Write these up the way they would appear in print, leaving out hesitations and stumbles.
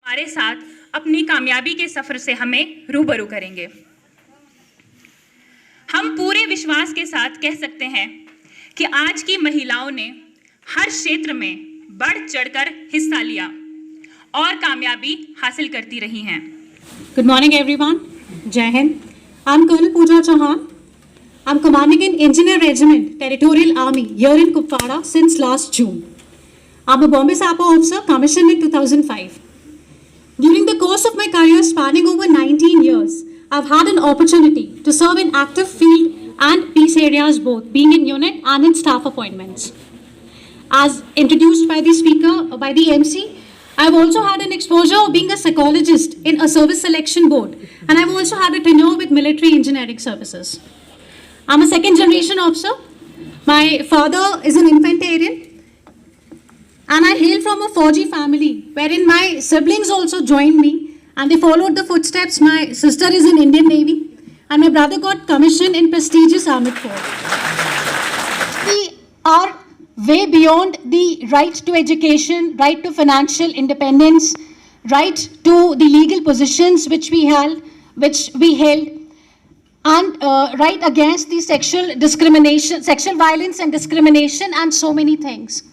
हमारे साथ अपनी कामयाबी के सफर से हमें रूबरू करेंगे। हम पूरे विश्वास के साथ कह सकते हैं कि आज की महिलाओं ने हर क्षेत्र में बढ़ चढ़कर हिस्सा लिया और कामयाबी हासिल करती रही हैं। Good morning, everyone. Jai Hind. I'm Colonel Pooja Chauhan. I'm commanding in Engineer Regiment, Territorial Army, here in Kupwara since last June. I'm a Bombay SAPA officer commissioned in 2005. During the course of my career spanning over 19 years, I've had an opportunity to serve in active field and peace areas both, being in unit and in staff appointments. As introduced by the speaker, by the MC, I've also had an exposure of being a psychologist in a service selection board, and I've also had a tenure with military engineering services. I'm a second generation officer. My father is an infantarian, and I hail from a Fauji family wherein my siblings also joined me and they followed the footsteps. My sister is in Indian Navy and my brother got commissioned in prestigious Army Corps. We are way beyond the right to education, right to financial independence, right to the legal positions which we held, and right against the sexual discrimination, sexual violence and discrimination, and so many things.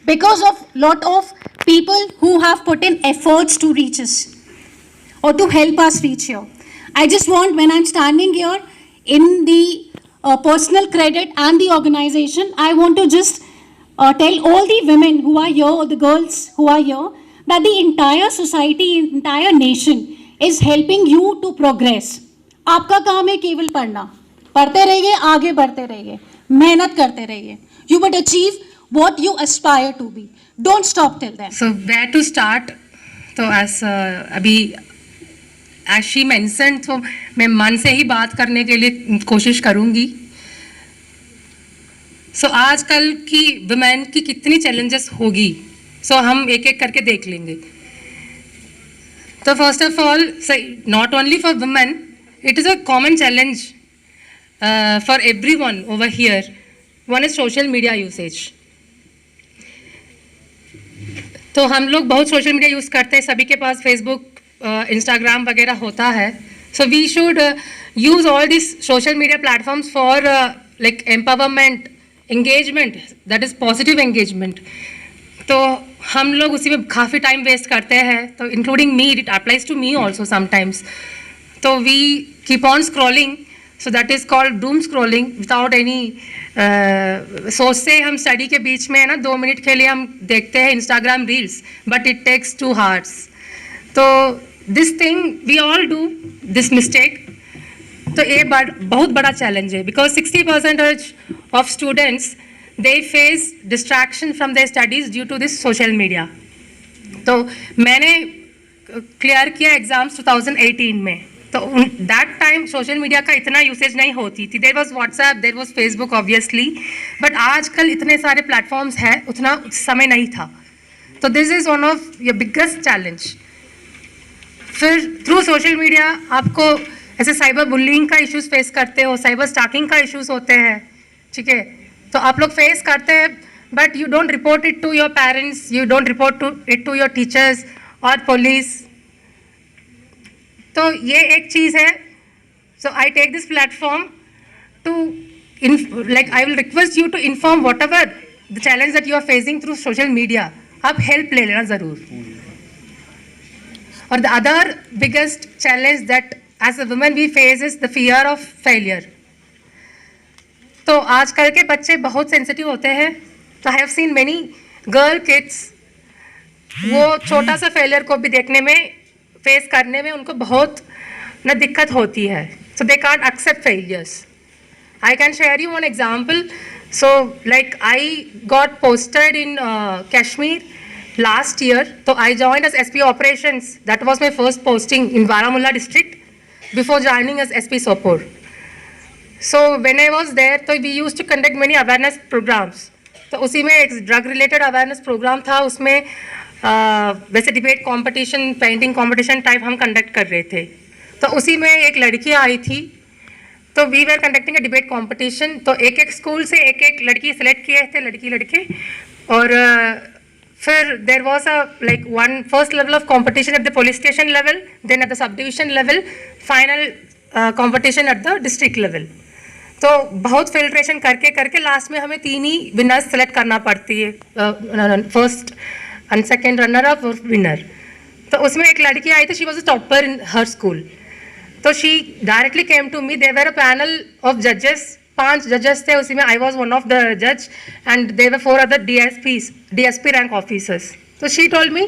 Because of lot of people who have put in efforts to reach us or to help us reach here. I just want, when I'm standing here in the personal credit and the organization, I want to just tell all the women who are here, or the girls who are here, that the entire society, entire nation is helping you to progress. आपका काम है केवल पढ़ना, पढ़ते रहिए, आगे बढ़ते रहिए, मेहनत करते रहिए. You would achieve what you aspire to be. Don't stop till then. So where to start? तो अभी as she mentioned, तो मैं मन से ही बात करने के लिए कोशिश करूँगी. So आजकल की वुमेन की कितनी चैलेंजेस होगी, so हम एक एक करके देख लेंगे. तो first of all, so not only for women, it is a common challenge for everyone over here. One is social media usage. तो हम लोग बहुत सोशल मीडिया यूज़ करते हैं, सभी के पास फेसबुक, इंस्टाग्राम वगैरह होता है. So we should use all this social media platforms for like empowerment, engagement, that is positive engagement. तो हम लोग उसी में काफ़ी टाइम वेस्ट करते हैं, तो including me, it applies to me also sometimes. तो we keep on scrolling, so that is called doom scrolling without any सोचते हम स्टडी के बीच में है ना 2 मिनट के लिए हम देखते हैं Instagram reels, but it takes 2 hours. तो this thing we all do this mistake. तो ये बहुत बड़ा चैलेंज है, because 60% of students they face distraction from their studies due to this social media. तो मैंने क्लियर किया एग्ज़ाम्स 2018 में, तो दैट टाइम सोशल मीडिया का इतना यूसेज नहीं होती थी. There was WhatsApp, there was Facebook obviously, but आजकल इतने सारे प्लेटफॉर्म्स हैं, उतना समय नहीं था. तो this is one of your biggest challenge. फिर थ्रू सोशल मीडिया आपको ऐसे साइबर बुलिंग का इश्यूज फेस करते हो, साइबर स्टॉकिंग का इश्यूज होते हैं, ठीक है. तो आप लोग फेस करते हैं, but you don't report it to your parents, you don't report it to your teachers और पुलिस. तो ये एक चीज़ है. So I take this platform to like I will request you to inform whatever the challenge that you are facing through social media. आप help ले लेना ज़रूर. और the other biggest challenge that as a women we face is the fear of failure. तो आजकल के बच्चे बहुत सेंसिटिव होते हैं. तो I have seen many girl kids, वो छोटा सा फेलियर को भी देखने में, फेस करने में उनको बहुत ना दिक्कत होती है. So they can't accept failures. I can share you one example. So like I got posted in Kashmir last year. So I joined as SP operations. That was my first posting in Baramulla district before joining as SP Sopor. So when I was there, so we used to conduct many awareness programs. तो उसी में एक drug related awareness programme था. उसमें वैसे debate competition, painting competition type हम conduct कर रहे थे. तो उसी में एक लड़की आई थी, तो we were conducting a debate competition. तो एक एक स्कूल से एक एक लड़की सेलेक्ट किए थे, लड़की लड़के, और फिर there was a like one first level of competition at the police station level, then at the sub division level, final competition at the district level. तो बहुत फिल्ट्रेशन करके करके लास्ट में हमें 3 ही विनर्स सेलेक्ट करना पड़ती है, first and second runner up और विनर। तो उसमें एक लड़की आई थी, she was a topper in her school. तो she directly came to me, there were a panel of जजेस, 5 जजेस थे, उसी में I was one of the जज and there were 4 other DSP rank officers. तो शी टोल्ड मी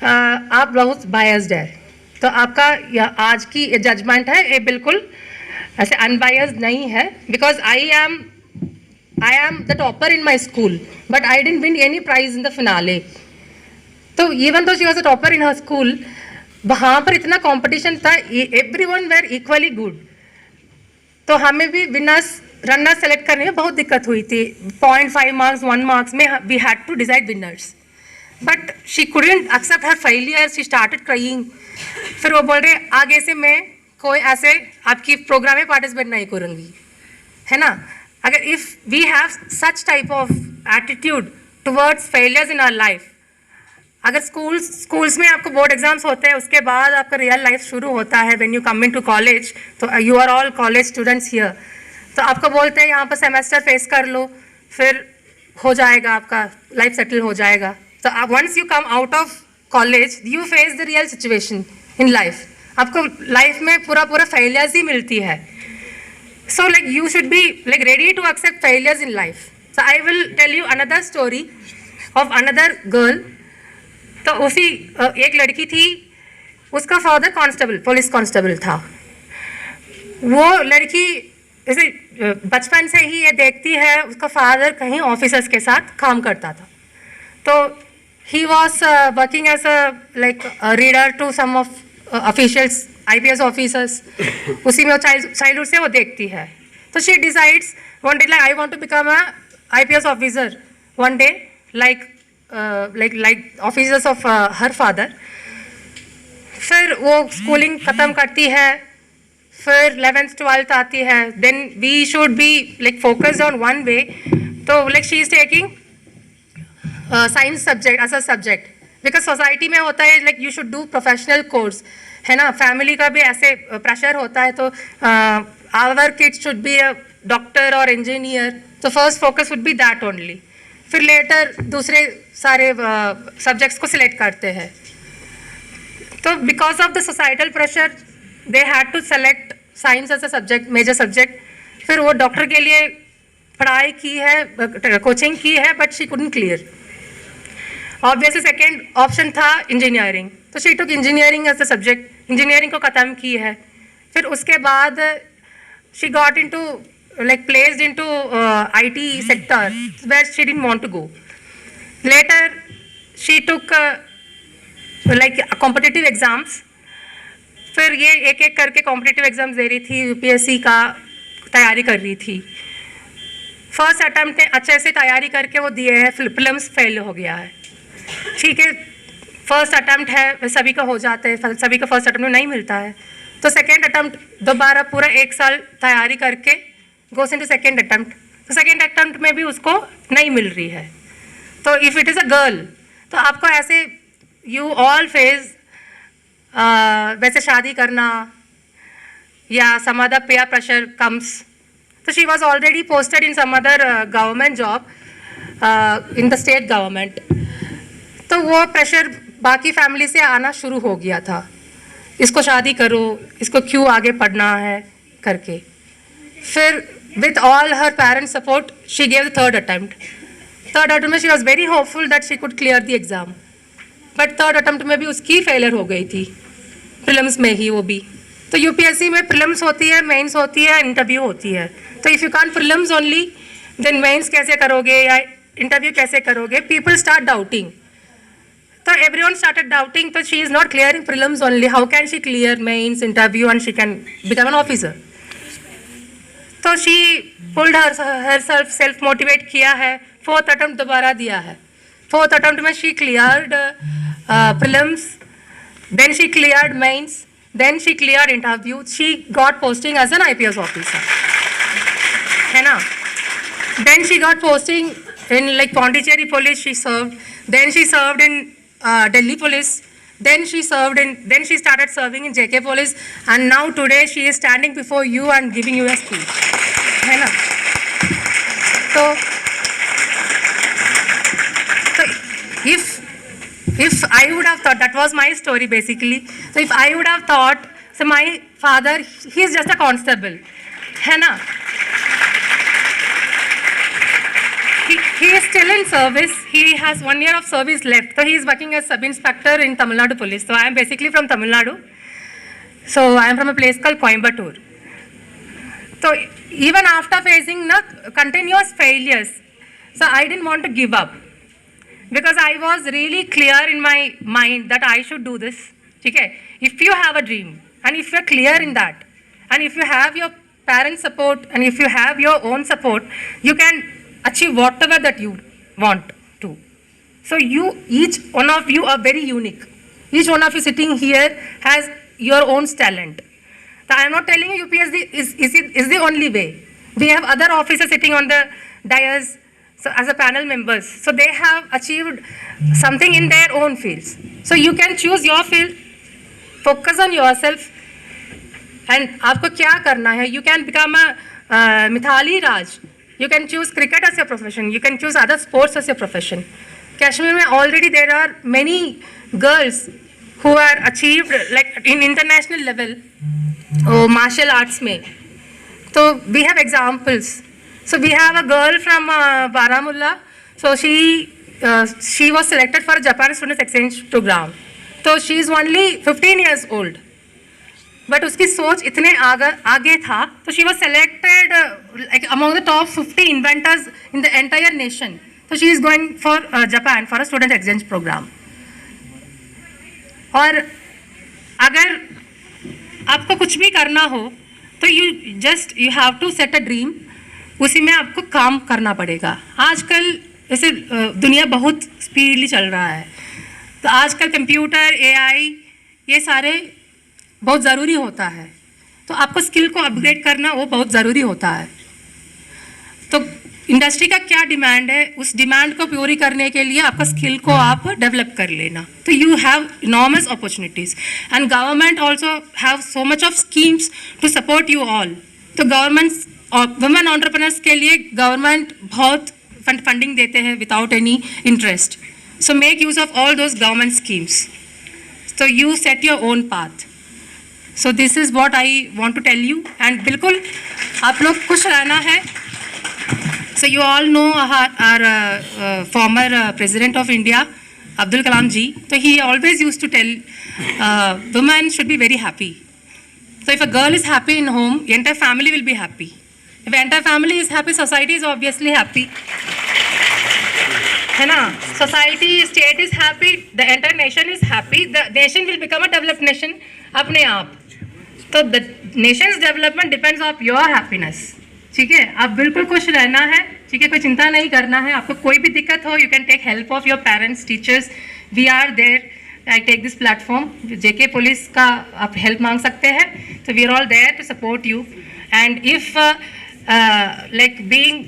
आप बहुत बायस्ड है, तो आपका आज की जजमेंट है ये बिल्कुल ऐसे अनबायस्ड नहीं है, because I am the topper in my school but I didn't win any prize in the finale. तो even though she was a topper in her school, वहाँ पर इतना कंपटीशन था, एवरीवन वेर इक्वली गुड। तो हमें भी winners runners select करने में बहुत दिक्कत हुई थी। 0.5 मार्क्स 1 मार्क्स में we had to decide winners, but she couldn't accept her failure, she started crying. फिर वो बोल रहे आगे से मैं कोई ऐसे आपकी प्रोग्राम में पार्टिसिपेट नहीं करूँगी, है ना। अगर if we have such type of attitude towards failures in our life, अगर स्कूल्स में आपको बोर्ड एग्जाम्स होते हैं, उसके बाद आपका रियल लाइफ शुरू होता है when you come into college, तो you are all college students here, तो आपको बोलते हैं यहाँ पर सेमेस्टर फेस कर लो, फिर हो जाएगा आपका लाइफ सेटल हो जाएगा। तो once you come out of college you face the real situation in life, आपको लाइफ में पूरा फेलियर्स ही मिलती है। So like you should be like ready to accept failures in life. So I will tell you another story of another girl. तो उसी एक लड़की थी, उसका फादर कांस्टेबल, पुलिस कांस्टेबल था। वो लड़की जैसे बचपन से ही ये देखती है उसका फादर कहीं ऑफिसर्स के साथ काम करता था, तो he was working as a like reader to some of officials, IPS officers. उसी में वो चाइल्डहुड से वो देखती है। तो she decides one day like I want to become a IPS officer one day, like officers of her father। फिर वो स्कूलिंग ख़त्म करती है, फिर 11th 12th आती है, then we should be like focused on one way. तो like she is taking science subject as a subject, because society में होता है like you should do professional course, है ना, फैमिली का भी ऐसे प्रेशर होता है। तो our kids should be a doctor और इंजीनियर, तो first focus would be that only. फिर लेटर दूसरे सारे सब्जेक्ट्स को सिलेक्ट करते हैं। तो because of the societal pressure they had to select science as a subject, major subject. फिर वो डॉक्टर के लिए पढ़ाई की है, कोचिंग की है, but she couldn't clear. Obviously second option था इंजीनियरिंग, तो she took engineering as a subject, engineering को ख़त्म की है। फिर उसके बाद she got into like placed into IT sector where she didn't want to go. Later she took like competitive exams। फिर ये एक एक करके competitive exams दे रही थी, UPSC का तैयारी कर रही थी। फर्स्ट अटैम्प्ट ने अच्छे से तैयारी करके वो दिए हैं, प्रीलिम्स फेल हो गया है, ठीक है। फर्स्ट अटैम्प्ट है, सभी का हो जाता है, सभी का फर्स्ट अटैम्प्ट में नहीं मिलता है, तो सेकेंड अटैम्प्ट दोबारा पूरा 1 साल तैयारी करके गोस इनटू सेकेंड अटैम्प्ट। तो सेकेंड अटैम्प्ट में भी उसको नहीं मिल रही है। तो if it is a girl, तो आपको ऐसे यू ऑल फेस वैसे शादी करना या some other peer pressure comes. तो she was already posted in some other government job in the state government, तो वो प्रेशर बाकी फैमिली से आना शुरू हो गया था, इसको शादी करो, इसको क्यों आगे पढ़ना है करके। फिर with all her parents' support she gave the third attempt में she was very hopeful that she could clear the exam, but third attempt में भी उसकी फेलियर हो गई थी, प्रीलिम्स में ही वो भी। तो UPSC में प्रीलिम्स होती है, मेंस होती है, इंटरव्यू होती है। तो if you can't prelims only then mains कैसे करोगे या इंटरव्यू कैसे करोगे? People start doubting. तो everyone started doubting, so she is not clearing prelims only, how can she clear mains, interview and she can become an officer? तो she pulled herself, self motivate किया है, 4th attempt दोबारा दिया है। 4th attempt में she cleared prelims, then she cleared mains, then she cleared interview, she got posting as an IPS officer, है ना। Then she got posting in like Pondicherry police, she served. Then she served in Delhi Police. Then she started serving in JK Police, and now today she is standing before you and giving you a speech. है ना? So if I would have thought, that was my story basically. So if I would have thought, so my father, he is just a constable, है ना? He is still in service. He has 1 year of service left. So he is working as sub-inspector in Tamil Nadu Police. So I am basically from Tamil Nadu. So I am from a place called Coimbatore. So even after facing continuous failures, so I didn't want to give up. Because I was really clear in my mind that I should do this. Okay? If you have a dream, and if you are clear in that, and if you have your parents' support, and if you have your own support, you can achieve whatever that you want to. So each one of you are very unique. Each one of you sitting here has your own talent. So I am not telling you UPSC is the only way. We have other officers sitting on the dais, so as a panel members. So they have achieved something in their own fields. So you can choose your field, focus on yourself, and आपको क्या करना है? You can become a Mithali Raj. You can choose cricket as your profession. You can choose other sports as your profession. Kashmir में already there are many girls who are achieved like in international level, martial arts में. So we have examples. So we have a girl from Baramulla. So she was selected for a Japan Students Exchange program. So she is only 15 years old. But उसकी सोच इतने आगे था, तो she was selected like among the top 50 inventors in the entire nation. So she is going for Japan for a student exchange program. और अगर आपको कुछ भी करना हो, तो you have to set a dream. उसी में आपको काम करना पड़ेगा. आजकल ऐसे दुनिया बहुत स्पीडली चल रहा है, तो आजकल कंप्यूटर, AI ये सारे बहुत ज़रूरी होता है. तो आपको स्किल को अपग्रेड करना वो बहुत ज़रूरी होता है. तो इंडस्ट्री का क्या डिमांड है, उस डिमांड को पूरी करने के लिए आपका स्किल को आप डेवलप कर लेना. तो you have enormous opportunities and government also have so much of schemes to support you all. तो गवर्नमेंट और वुमेन एंटरप्रेन्योर्स के लिए गवर्नमेंट बहुत फंडिंग देते हैं without any interest. So make use of all those government schemes. So you set your own path. So this is what I want to tell you. And बिल्कुल आप लोग खुश रहना है. So you all know our former President of India, Abdul Kalam ji. So he always used to tell women should be very happy. So if a girl is happy in home, the entire family will be happy. If the entire family is happy, society is obviously happy. है ना? Society, state is happy, the entire nation is happy. The nation will become a developed nation अपने आप. तो the nation's development depends on your happiness. ठीक है? आप बिल्कुल खुश रहना है. ठीक है? कोई चिंता नहीं करना है. आपको कोई भी दिक्कत हो, you can take help of your parents, teachers. We are there. I take this platform. JK Police का आप help मांग सकते हैं. So we are all there to support you. And if like being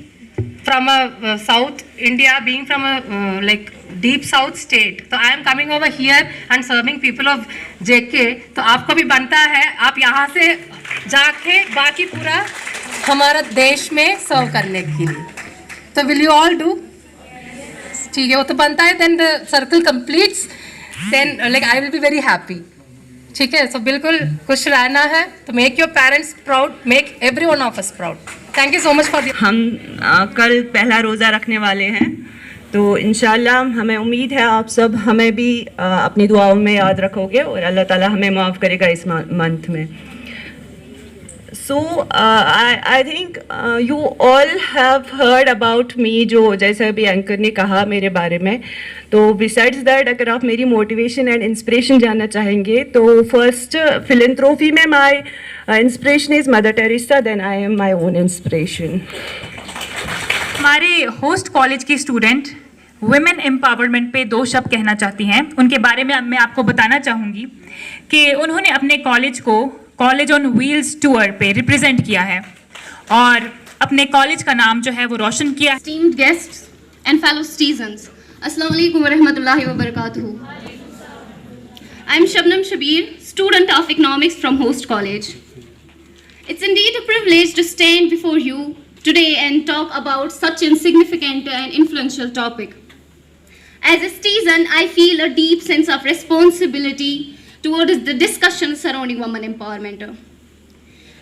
from a South India, being from a like deep South state, तो I am coming over here and serving people of JK. तो आपको भी बनता है आप यहाँ से जाके बाकी पूरा हमारा देश में सर्व करने के लिए. तो will you all do? ठीक है, वो तो बनता है. Then the circle completes. Then like I will be very happy. ठीक है? So बिल्कुल खुश रहना है. तो make your parents proud, make every one of us proud. Thank you so much for the. हम कल पहला रोज़ा रखने वाले हैं, तो इंशाल्लाह हमें उम्मीद है आप सब हमें भी अपनी दुआओं में याद रखोगे और अल्लाह ताला हमें माफ़ करेगा इस मंथ में. So I think you all have heard about me, जो जैसे अभी एंकर ने कहा मेरे बारे में. तो बिसाइड्स दैट अगर आप मेरी मोटिवेशन एंड इंस्पिरेशन जानना चाहेंगे तो फर्स्ट फिलैंथ्रोपी में my inspiration is Mother Teresa, then I am my own inspiration. हमारे होस्ट कॉलेज की स्टूडेंट वुमेन एम्पावरमेंट पे 2 शब्द कहना चाहती हैं. उनके बारे में मैं आपको बताना चाहूँगी कि उन्होंने अपने कॉलेज को कॉलेज ऑन व्हील्स टूर पे रिप्रेजेंट किया है और अपने कॉलेज का नाम जो है वो रोशन किया. Esteemed guests and fellow citizens, Assalamu alaikum wa rahmatullahi wa barakatuhu. I am Shabnam Shabir, student of economics from Host College. It's indeed a privilege to stand before you today and talk about such a significant and influential topic. As a citizen, I feel a deep sense of responsibility towards the discussion surrounding women empowerment.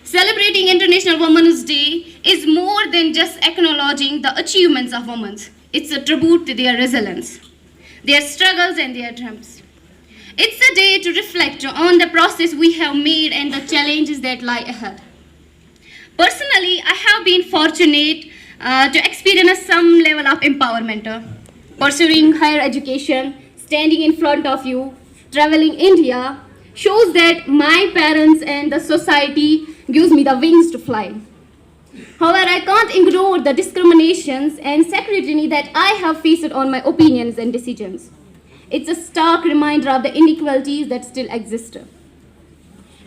Celebrating International Women's Day is more than just acknowledging the achievements of women. It's a tribute to their resilience, their struggles and their triumphs. It's a day to reflect on the process we have made and the challenges that lie ahead. Personally, I have been fortunate to experience some level of empowerment. Pursuing higher education, standing in front of you, traveling India, shows that my parents and the society gives me the wings to fly. However, I can't ignore the discriminations and scrutiny that I have faced on my opinions and decisions. It's a stark reminder of the inequalities that still exist.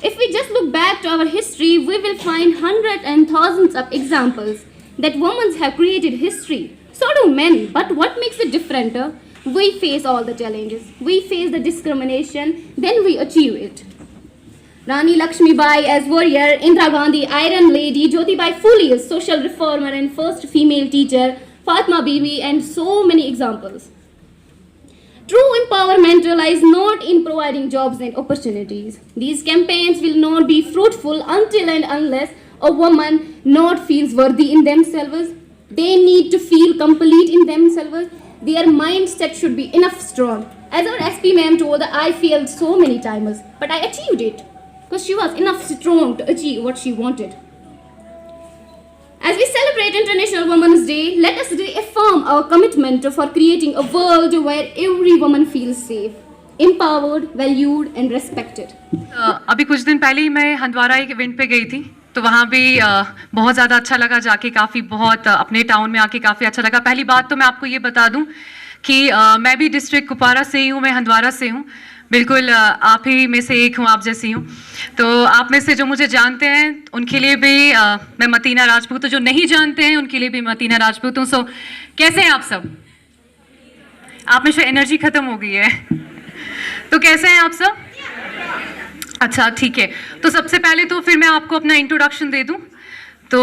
If we just look back to our history, we will find hundreds and thousands of examples that women have created history. So do men, but what makes it different? We face all the challenges. We face the discrimination, then we achieve it. Rani Lakshmibai as warrior, Indira Gandhi, Iron Lady, Jyotibai Phule as social reformer and first female teacher, Fatma Bibi, and so many examples. True empowerment lies not in providing jobs and opportunities. These campaigns will not be fruitful until and unless a woman not feels worthy in themselves. They need to feel complete in themselves. Their mindset should be enough strong. As our SP ma'am told, I failed so many times, but I achieved it because she was enough strong to achieve what she wanted. As we celebrate International Women's Day, let us reaffirm our commitment for creating a world where every woman feels safe, empowered, valued and respected. अभी कुछ दिन पहले ही मैं हंदवारा एक event पे गई थी, तो वहाँ भी बहुत ज़्यादा अच्छा लगा जाके, काफ़ी बहुत अपने टाउन में आके काफ़ी अच्छा लगा। पहली बात तो मैं आपको ये बता दूँ कि मैं भी डिस्ट्रिक्ट कुपवारा से ही हूँ, मैं हंदवारा से हूँ, बिल्कुल आप ही में से एक हूँ, आप जैसी हूँ। तो आप में से जो मुझे जानते हैं उनके लिए भी मैं मतीना राजपूत हूँ, जो नहीं जानते हैं उनके लिए भी मतीना राजपूत हूँ। सो कैसे हैं आप सब? आप में से एनर्जी ख़त्म हो गई है तो कैसे हैं आप सब? अच्छा ठीक है, तो सबसे पहले तो फिर मैं आपको अपना इंट्रोडक्शन दे दूँ। तो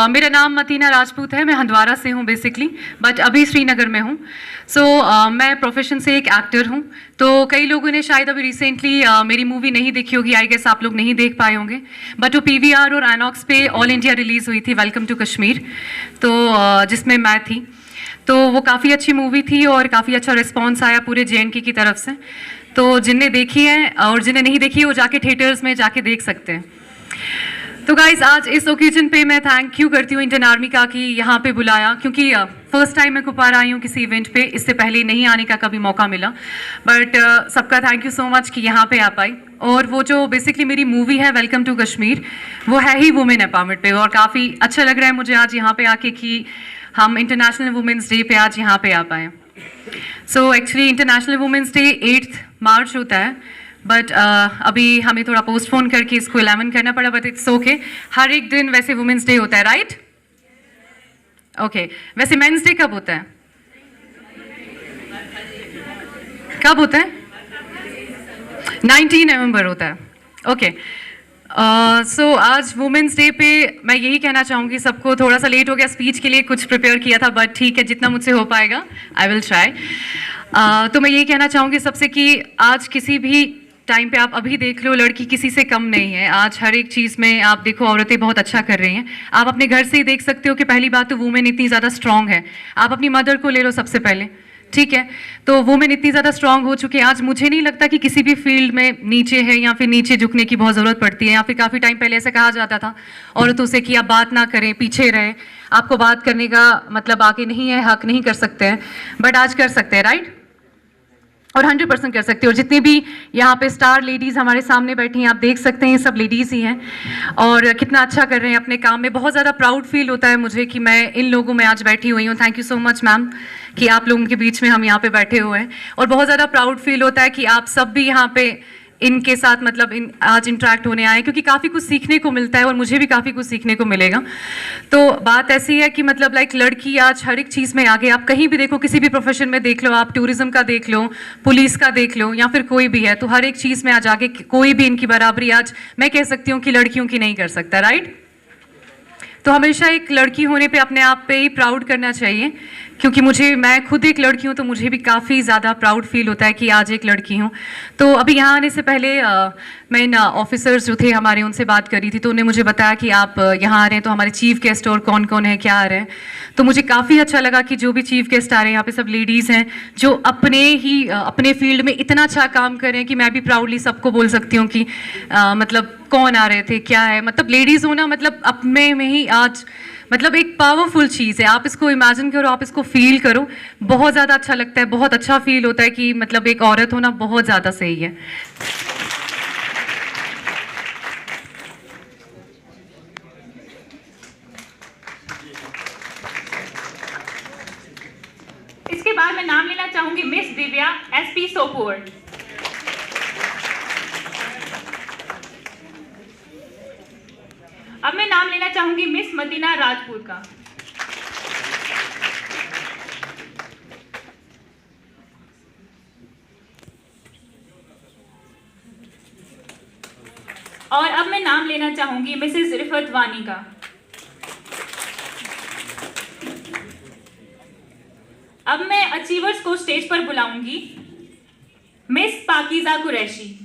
मेरा नाम मतीना राजपूत है, मैं हंदवारा से हूँ बेसिकली, बट अभी श्रीनगर में हूँ। सो मैं प्रोफेशन से एक एक्टर हूँ। तो कई लोगों ने शायद अभी रिसेंटली मेरी मूवी नहीं देखी होगी, आई गेस आप लोग नहीं देख पाए होंगे, बट वो PVR और आइनॉक्स पे ऑल इंडिया रिलीज़ हुई थी, वेलकम टू कश्मीर, तो जिसमें मैं थी। तो वो काफ़ी अच्छी मूवी थी और काफ़ी अच्छा रिस्पॉन्स आया पूरे JNK की तरफ से। तो जिनने देखी है और जिन्हें नहीं देखी है वो जाके थिएटर्स में जाके देख सकते हैं। तो गाइस, आज इस ओकेजन पे मैं थैंक यू करती हूँ इंडियन आर्मी का कि यहाँ पे बुलाया, क्योंकि फर्स्ट टाइम मैं कुपवारा आई हूँ किसी इवेंट पे, इससे पहले नहीं आने का कभी मौका मिला, बट सबका थैंक यू सो मच कि यहाँ पे आ पाई। और वो जो बेसिकली मेरी मूवी है वेलकम टू कश्मीर, वो है ही वुमेन एम्पावरमेंट पे, और काफ़ी अच्छा लग रहा है मुझे आज यहाँ पे आके कि हम इंटरनेशनल वुमेंस डे पे आज यहाँ पे आ पाए। So actually international women's day 8 मार्च होता है, बट अभी हमें थोड़ा पोस्टपोन करके इसको 11 करना पड़ा, बट इट्स ओके। हर एक दिन वैसे वुमेंस डे होता है, राइट? ओके, वैसे मेंस डे कब होता है? कब होता है? 19 नवंबर होता है। ओके, सो आज वुमेंस डे पे मैं यही कहना चाहूँगी सबको, थोड़ा सा लेट हो गया, स्पीच के लिए कुछ प्रिपेयर किया था, बट ठीक है, जितना मुझसे हो पाएगा आई विल ट्राई। तो मैं यही कहना चाहूँगी सबसे कि आज किसी भी टाइम पे आप अभी देख लो, लड़की किसी से कम नहीं है। आज हर एक चीज़ में आप देखो औरतें बहुत अच्छा कर रही हैं। आप अपने घर से ही देख सकते हो कि पहली बात तो वुमेन इतनी ज़्यादा स्ट्रांग है। आप अपनी मदर को ले लो सबसे पहले, ठीक है? तो वुमेन इतनी ज़्यादा स्ट्रांग हो चुकी है, आज मुझे नहीं लगता कि किसी भी फील्ड में नीचे है या फिर नीचे झुकने की बहुत ज़रूरत पड़ती है, या फिर काफ़ी टाइम पहले ऐसा कहा जाता था औरतों से कि आप बात ना करें, पीछे रहें, आपको बात करने का मतलब आगे नहीं है, हक नहीं कर सकते हैं, बट आज कर सकते हैं, राइट? और 100% कर सकते हो। और जितनी भी यहाँ पे स्टार लेडीज़ हमारे सामने बैठी हैं, आप देख सकते हैं ये सब लेडीज़ ही हैं और कितना अच्छा कर रहे हैं अपने काम में। बहुत ज़्यादा प्राउड फील होता है मुझे कि मैं इन लोगों में आज बैठी हुई हूँ। Thank you so much ma'am कि आप लोगों के बीच में हम यहाँ पे बैठे हुए हैं। और बहुत ज़्यादा प्राउड फील होता है कि आप सब भी यहाँ पे इनके साथ मतलब इन आज इंटरेक्ट होने आए, क्योंकि काफ़ी कुछ सीखने को मिलता है और मुझे भी काफ़ी कुछ सीखने को मिलेगा। तो बात ऐसी है कि मतलब लाइक लड़की आज हर एक चीज़ में आगे, आप कहीं भी देखो, किसी भी प्रोफेशन में देख लो, आप टूरिज्म का देख लो, पुलिस का देख लो, या फिर कोई भी है, तो हर एक चीज़ में आज आगे कोई भी इनकी बराबरी आज मैं कह सकती हूँ कि लड़कियों की नहीं कर सकता, राइट। तो हमेशा एक लड़की होने पे अपने आप पे ही प्राउड करना चाहिए, क्योंकि मैं खुद एक लड़की हूँ, तो मुझे भी काफ़ी ज़्यादा प्राउड फील होता है कि आज एक लड़की हूँ। तो अभी यहाँ आने से पहले मैं इन ऑफिसर्स जो थे हमारे, उनसे बात करी थी, तो उन्होंने मुझे बताया कि आप यहाँ आ रहे हैं, तो हमारे चीफ गेस्ट और कौन कौन है, क्या आ रहे हैं। तो मुझे काफ़ी अच्छा लगा कि जो भी चीफ गेस्ट आ रहे हैं यहाँ पे सब लेडीज़ हैं, जो अपने फील्ड में इतना अच्छा काम कर रहे हैं कि मैं भी प्राउडली सबको बोल सकती हूँ कि मतलब कौन आ रहे थे, क्या है, मतलब लेडीज़ होना मतलब अपने में ही आज मतलब एक पावरफुल चीज़ है। आप इसको इमेजिन करो, आप इसको फील करो, बहुत ज़्यादा अच्छा लगता है, बहुत अच्छा फील होता है कि मतलब एक औरत होना बहुत ज़्यादा सही है। इसके बाद मैं नाम लेना चाहूंगी मिस दिव्या SP सोपोर। अब मैं नाम लेना चाहूंगी मिस मदीना राजपूत का। और अब मैं नाम लेना चाहूंगी मिसेस रिफत वानी का। अब मैं अचीवर्स को स्टेज पर बुलाऊंगी। Miss Pakeezah Qureshi.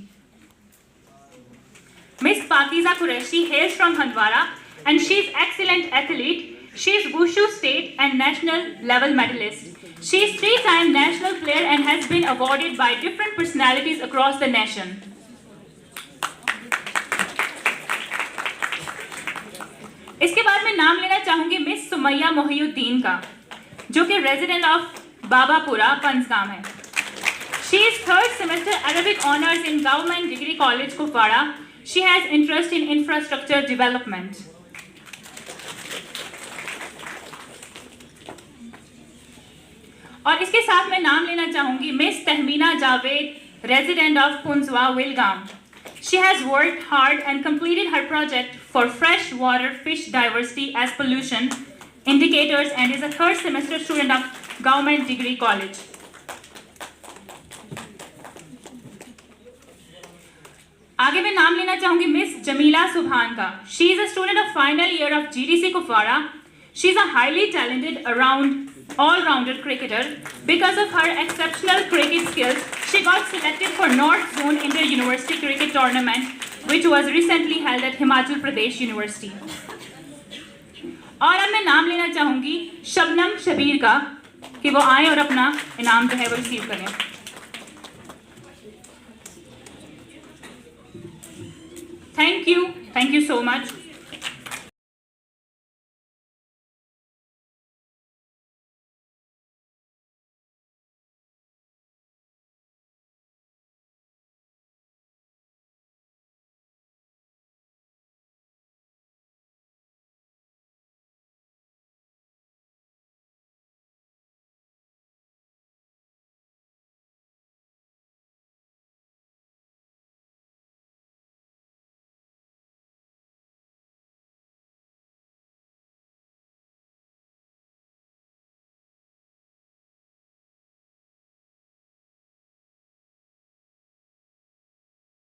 Miss Pakiza Qureshi hails from Handwara and she is excellent athlete. She is Wushu state and national level medalist. She is 3-time national player and has been awarded by different personalities across the nation. इसके बाद मैं नाम लेना चाहूंगी miss Sumaiya Mohiuddin का, जो कि resident of बाबापुरा Panjgam है। She is 3rd semester Arabic honors in Government Degree College Kupwara. She has interest in infrastructure development. और इसके साथ मैं नाम लेना चाहूंगी miss Tahmina Javed, resident of Punzwa, Wilgam. She has worked hard and completed her project for freshwater fish diversity as pollution indicators and is a 3rd semester student of Government Degree College. आगे मैं नाम लेना चाहूंगी मिस जमीला सुभान का। She is a student of final year of GDC Kupwara. She is a highly talented all-rounded cricketer. Because of her exceptional cricket skills, she got selected for North Zone Inter-University Cricket Tournament, which was recently held at Himachal Pradesh University. और अब मैं नाम लेना चाहूंगी शबनम शबीर का कि वो आए और अपना इनाम जो है वो रिसीव करें। Thank you so much.